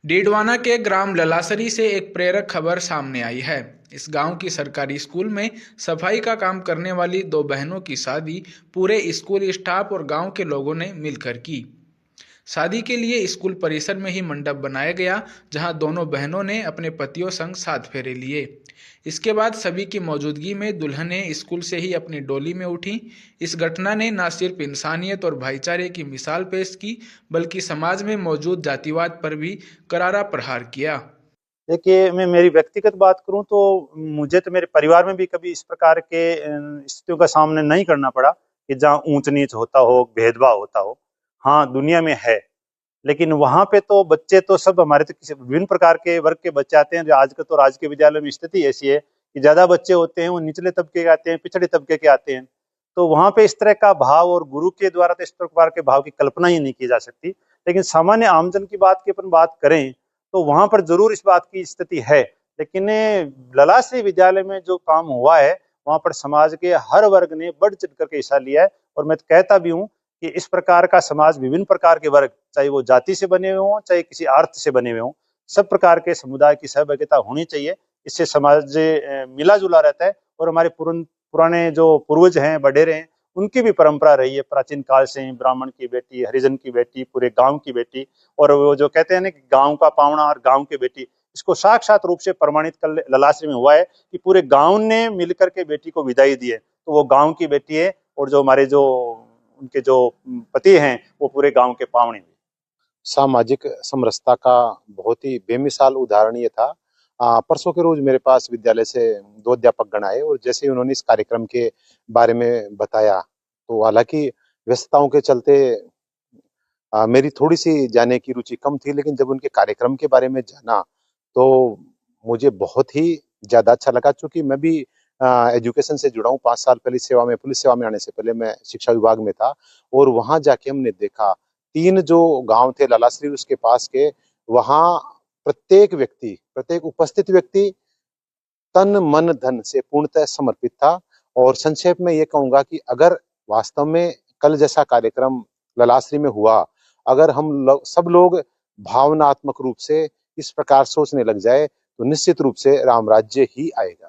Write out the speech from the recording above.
डीडवाना के ग्राम ललासरी से एक प्रेरक खबर सामने आई है। इस गांव की सरकारी स्कूल में सफाई का काम करने वाली दो बहनों की शादी पूरे स्कूल स्टाफ और गांव के लोगों ने मिलकर की। शादी के लिए स्कूल परिसर में ही मंडप बनाया गया, जहां दोनों बहनों ने अपने पतियों संग 7 फेरे लिए। इसके बाद सभी की मौजूदगी में दुल्हनें स्कूल से ही अपनी डोली में उठी। इस घटना ने न सिर्फ इंसानियत और भाईचारे की मिसाल पेश की, बल्कि समाज में मौजूद जातिवाद पर भी करारा प्रहार किया। देखिए, मैं मेरी व्यक्तिगत बात करूं तो मुझे तो मेरे परिवार में भी कभी इस प्रकार के स्थितियों का सामना नहीं करना पड़ा कि जहां ऊंच नीच होता हो, भेदभाव होता हो। हाँ, दुनिया में है, लेकिन वहां पे तो बच्चे तो सब हमारे तो किसी विभिन्न प्रकार के वर्ग के बच्चे आते हैं। जो आज का तो राजकीय विद्यालय में स्थिति ऐसी है कि ज्यादा बच्चे होते हैं वो निचले तबके के आते हैं, पिछड़े तबके के आते हैं। तो वहां पे इस तरह का भाव और गुरु के द्वारा तो इस प्रकार के भाव की कल्पना ही नहीं की जा सकती। लेकिन सामान्य आमजन की बात की अपन बात करें तो वहां पर जरूर इस बात की स्थिति है। लेकिन ललाश्री विद्यालय में जो काम हुआ है वहां पर समाज के हर वर्ग ने बढ़ चढ़ करके हिस्सा लिया है। और मैं कहता भी हूँ कि इस प्रकार का समाज, विभिन्न प्रकार के वर्ग, चाहे वो जाति से बने हुए हों, चाहे किसी अर्थ से बने हुए हों, सब प्रकार के समुदाय की सहभागिता होनी चाहिए। इससे समाज मिला जुला रहता है। और हमारे पुराने जो पूर्वज हैं, वडेरे हैं, उनकी भी परंपरा रही है प्राचीन काल से ही। ब्राह्मण की बेटी, हरिजन की बेटी, पूरे गांव की बेटी, और वो जो कहते हैं ना कि गांव का पावना और गांव की बेटी, इसको साक्षात रूप से प्रमाणित कर ललाश्री में हुआ है कि पूरे गांव ने मिलकर के बेटी को विदाई दी है। तो वो गांव की बेटी है, और जो हमारे जो उनके जो पति हैं वो पूरे गांव के पावने हैं। सामाजिक समरसता का बहुत ही बेमिसाल उदाहरण ये था। परसों के रोज मेरे पास विद्यालय से दो अध्यापक गण आए और जैसे ही उन्होंने इस कार्यक्रम के बारे में बताया, तो हालांकि व्यस्तताओं के चलते मेरी थोड़ी सी जाने की रुचि कम थी, लेकिन जब उनके कार्यक्रम के बारे में जाना तो मुझे बहुत ही ज्यादा अच्छा लगा। चूंकि मैं भी एजुकेशन से जुड़ा हूँ, 5 साल पहले सेवा में, पुलिस सेवा में आने से पहले मैं शिक्षा विभाग में था। और वहां जाके हमने देखा, 3 जो गांव थे ललाश्री उसके पास के, वहां प्रत्येक व्यक्ति, प्रत्येक उपस्थित व्यक्ति तन मन धन से पूर्णतः समर्पित था। और संक्षेप में ये कहूंगा कि अगर वास्तव में कल जैसा कार्यक्रम ललाश्री में हुआ, अगर सब लोग भावनात्मक रूप से इस प्रकार सोचने लग जाए, तो निश्चित रूप से राम राज्य ही आएगा।